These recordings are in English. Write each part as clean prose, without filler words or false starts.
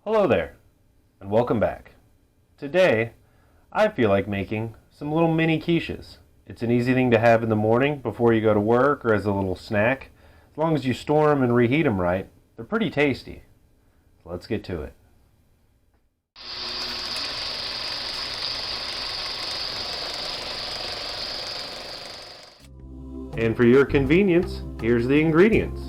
Hello there, and welcome back. Today, I feel like making some little mini quiches. It's an easy thing to have in the morning before you go to work or as a little snack. As long as you store them and reheat them right, they're pretty tasty. So let's get to it. And for your convenience, here's the ingredients.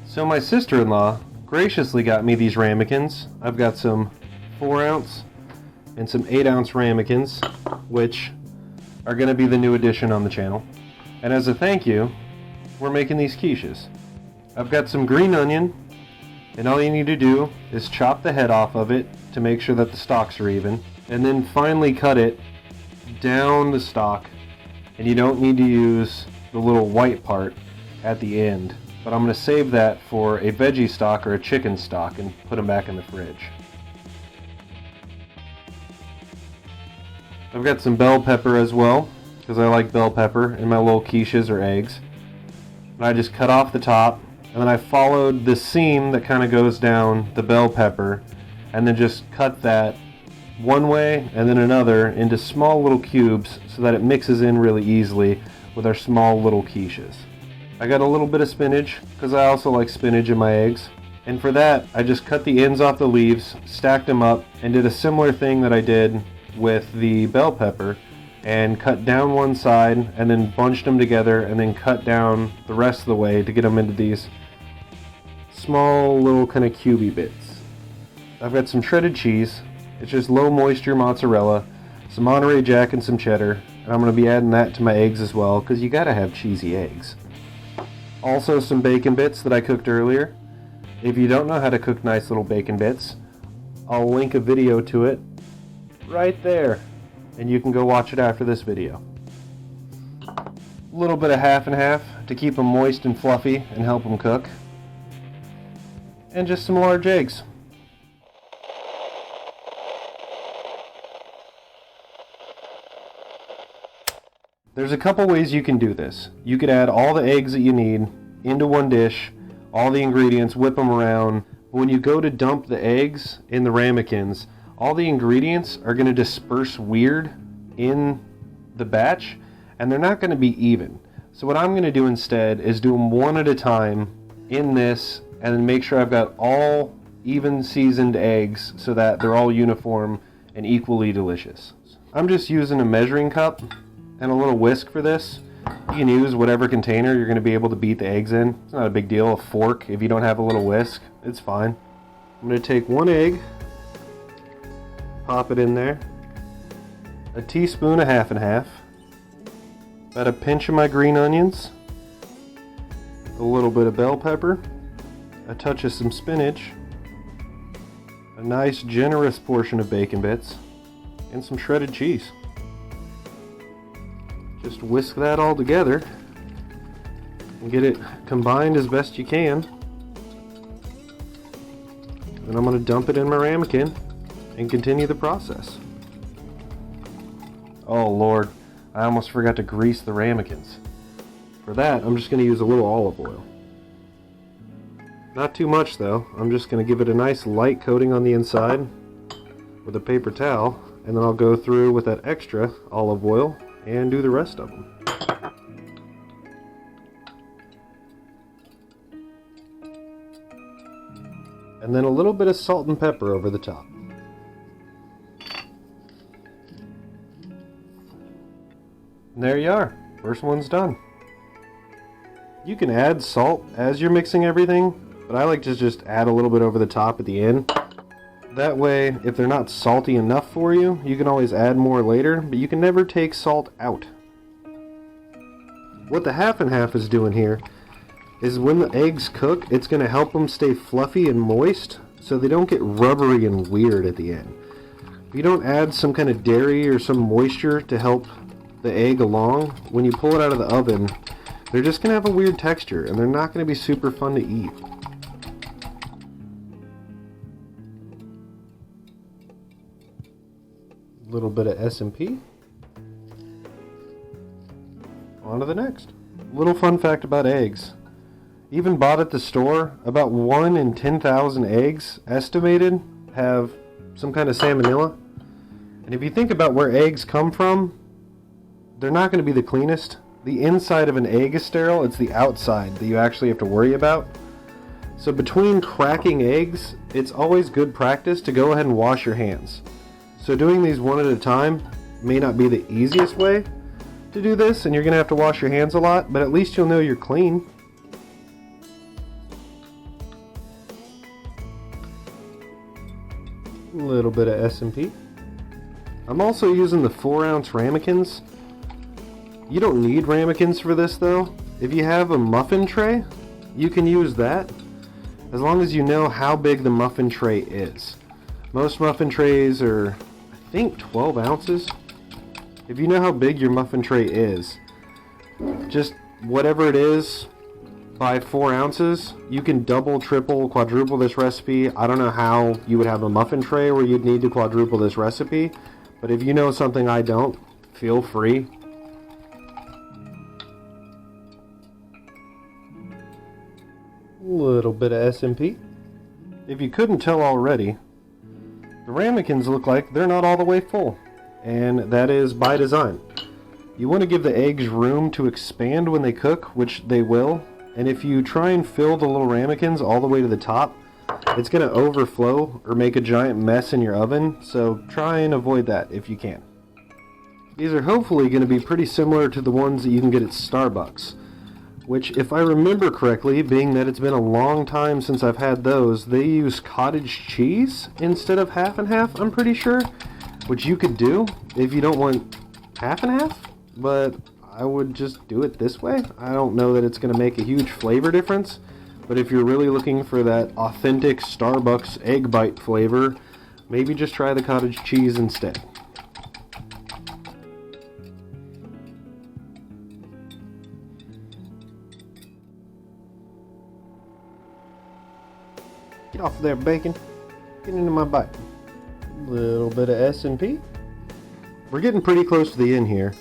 So my sister-in-law graciously got me these ramekins. I've got some 4-ounce and some 8-ounce ramekins, which are going to be the new addition on the channel. And as a thank you, we're making these quiches. I've got some green onion, and all you need to do is chop the head off of it to make sure that the stalks are even, and then finely cut it down the stalk, and you don't need to use the little white part at the end. But I'm going to save that for a veggie stock or a chicken stock and put them back in the fridge. I've got some bell pepper as well, because I like bell pepper in my little quiches or eggs. And I just cut off the top, and then I followed the seam that kind of goes down the bell pepper, and then just cut that one way and then another into small little cubes so that it mixes in really easily with our small little quiches. I got a little bit of spinach, because I also like spinach in my eggs. And for that, I just cut the ends off the leaves, stacked them up, and did a similar thing that I did with the bell pepper, and cut down one side, and then bunched them together, and then cut down the rest of the way to get them into these small little kind of cubey bits. I've got some shredded cheese. It's just low moisture mozzarella, some Monterey Jack and some cheddar, and I'm going to be adding that to my eggs as well, because you gotta have cheesy eggs. Also some bacon bits that I cooked earlier. If you don't know how to cook nice little bacon bits, I'll link a video to it right there, and you can go watch it after this video. A little bit of half and half to keep them moist and fluffy and help them cook. And just some large eggs. There's a couple ways you can do this. You could add all the eggs that you need into one dish, all the ingredients, whip them around. When you go to dump the eggs in the ramekins, all the ingredients are going to disperse weird in the batch, and they're not going to be even. So what I'm going to do instead is do them one at a time in this, and then make sure I've got all even seasoned eggs so that they're all uniform and equally delicious. I'm just using a measuring cup and a little whisk for this. You can use whatever container you're going to be able to beat the eggs in. It's not a big deal. A fork, if you don't have a little whisk, it's fine. I'm going to take one egg, pop it in there, a teaspoon of half and half, about a pinch of my green onions, a little bit of bell pepper, a touch of some spinach, a nice generous portion of bacon bits, and some shredded cheese. Just whisk that all together and get it combined as best you can. Then I'm going to dump it in my ramekin and continue the process. Oh Lord, I almost forgot to grease the ramekins. For that, I'm just going to use a little olive oil. Not too much though. I'm just going to give it a nice light coating on the inside with a paper towel, and then I'll go through with that extra olive oil and do the rest of them. And then a little bit of salt and pepper over the top. And there you are. First one's done. You can add salt as you're mixing everything, but I like to just add a little bit over the top at the end. That way, if they're not salty enough for you, you can always add more later, but you can never take salt out. What the half and half is doing here is when the eggs cook, it's going to help them stay fluffy and moist so they don't get rubbery and weird at the end. If you don't add some kind of dairy or some moisture to help the egg along, when you pull it out of the oven, they're just going to have a weird texture and they're not going to be super fun to eat. little bit of S&P. On to the next. Little fun fact about eggs. Even bought at the store, about 1 in 10,000 eggs estimated have some kind of salmonella. And if you think about where eggs come from, they're not going to be the cleanest. The inside of an egg is sterile, it's the outside that you actually have to worry about. So between cracking eggs, it's always good practice to go ahead and wash your hands. So doing these one at a time may not be the easiest way to do this, and you're going to have to wash your hands a lot, but at least you'll know you're clean. A little bit of S&P. I'm also using the 4-ounce ramekins. You don't need ramekins for this though. If you have a muffin tray, you can use that, as long as you know how big the muffin tray is. Most muffin trays are, I think, 12 ounces. If you know how big your muffin tray is, just whatever it is by 4 ounces, you can double, triple, quadruple this recipe. I don't know how you would have a muffin tray where you'd need to quadruple this recipe, but if you know something I don't, feel free. Little bit of S&P. If you couldn't tell already, the ramekins look like they're not all the way full, and that is by design. You want to give the eggs room to expand when they cook, which they will, and if you try and fill the little ramekins all the way to the top, it's going to overflow or make a giant mess in your oven, so try and avoid that if you can. These are hopefully going to be pretty similar to the ones that you can get at Starbucks, which, if I remember correctly, being that it's been a long time since I've had those, they use cottage cheese instead of half and half, I'm pretty sure, which you could do if you don't want half and half, but I would just do it this way. I don't know that it's going to make a huge flavor difference, but if you're really looking for that authentic Starbucks egg bite flavor, maybe just try the cottage cheese instead. Get off there, bacon. Get into my bite. A little bit of S&P. We're getting pretty close to the end here.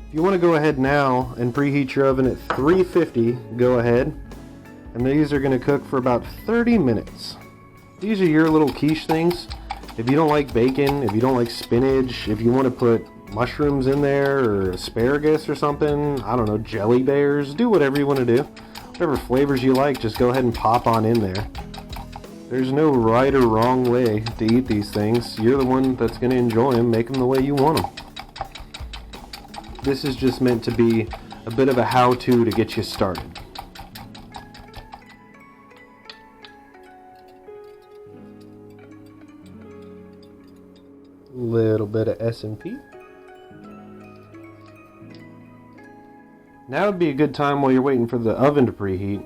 If you want to go ahead now and preheat your oven at 350, go ahead. And these are going to cook for about 30 minutes. These are your little quiche things. If you don't like bacon, if you don't like spinach, if you want to put mushrooms in there or asparagus or something, I don't know, jelly bears, do whatever you want to do. Whatever flavors you like, just go ahead and pop on in there. There's no right or wrong way to eat these things. You're the one that's going to enjoy them. Make them the way you want them. This is just meant to be a bit of a how-to to get you started. Little bit of S&P. Now would be a good time while you're waiting for the oven to preheat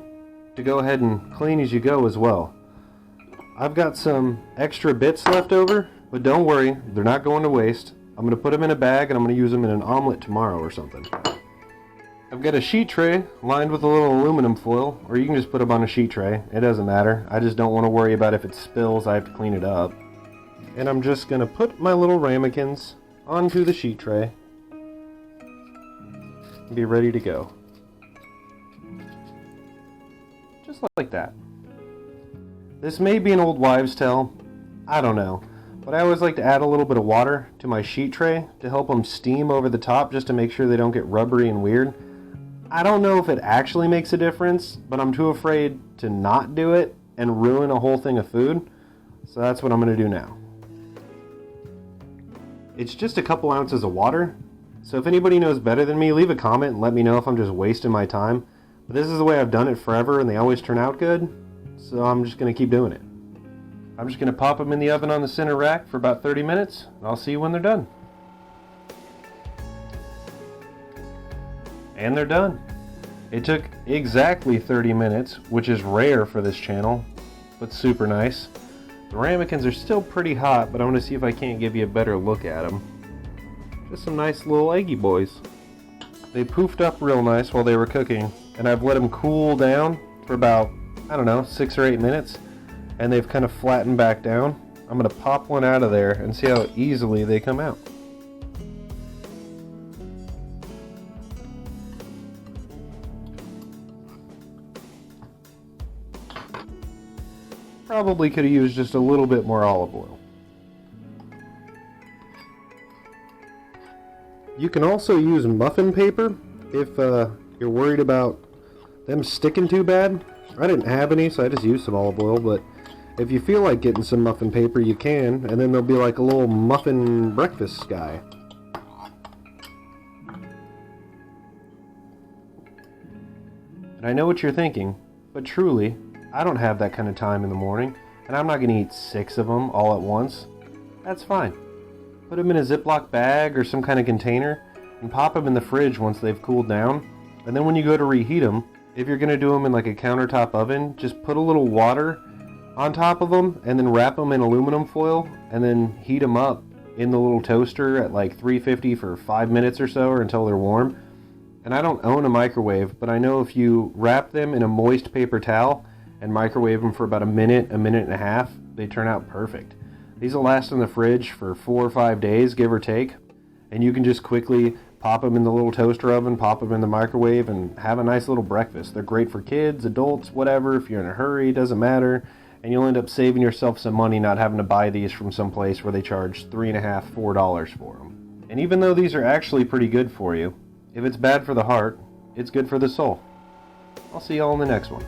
to go ahead and clean as you go as well. I've got some extra bits left over, but don't worry, they're not going to waste. I'm going to put them in a bag and I'm going to use them in an omelet tomorrow or something. I've got a sheet tray lined with a little aluminum foil, or you can just put them on a sheet tray. It doesn't matter. I just don't want to worry about if it spills, I have to clean it up. And I'm just going to put my little ramekins onto the sheet tray and be ready to go. Just like that. This may be an old wives' tale, I don't know, but I always like to add a little bit of water to my sheet tray to help them steam over the top just to make sure they don't get rubbery and weird. I don't know if it actually makes a difference, but I'm too afraid to not do it and ruin a whole thing of food, so that's what I'm going to do now. It's just a couple ounces of water, so if anybody knows better than me, leave a comment and let me know if I'm just wasting my time. But this is the way I've done it forever and they always turn out good. So I'm just going to keep doing it. I'm just going to pop them in the oven on the center rack for about 30 minutes, and I'll see you when they're done. And they're done. It took exactly 30 minutes, which is rare for this channel, but super nice. The ramekins are still pretty hot, but I'm going to see if I can't give you a better look at them. Just some nice little eggy boys. They poofed up real nice while they were cooking, and I've let them cool down for about, I don't know, 6 or 8 minutes, and they've kind of flattened back down. I'm going to pop one out of there and see how easily they come out. probably could have used just a little bit more olive oil. You can also use muffin paper if you're worried about them sticking too bad. I didn't have any, so I just used some olive oil, but if you feel like getting some muffin paper, you can, and then there'll be like a little muffin breakfast guy. And I know what you're thinking, but truly, I don't have that kind of time in the morning, and I'm not going to eat 6 of them all at once. That's fine. Put them in a Ziploc bag or some kind of container, and pop them in the fridge once they've cooled down. And then when you go to reheat them, if you're going to do them in like a countertop oven, just put a little water on top of them, and then wrap them in aluminum foil, and then heat them up in the little toaster at like 350 for 5 minutes or so, or until they're warm. And I don't own a microwave, but I know if you wrap them in a moist paper towel and microwave them for about a minute and a half, they turn out perfect. These will last in the fridge for 4 or 5 days, give or take, and you can just quickly pop them in the little toaster oven, pop them in the microwave, and have a nice little breakfast. They're great for kids, adults, whatever. If you're in a hurry, doesn't matter. And you'll end up saving yourself some money not having to buy these from some place where they charge $3.50, $4 for them. And even though these are actually pretty good for you, if it's bad for the heart, it's good for the soul. I'll see y'all in the next one.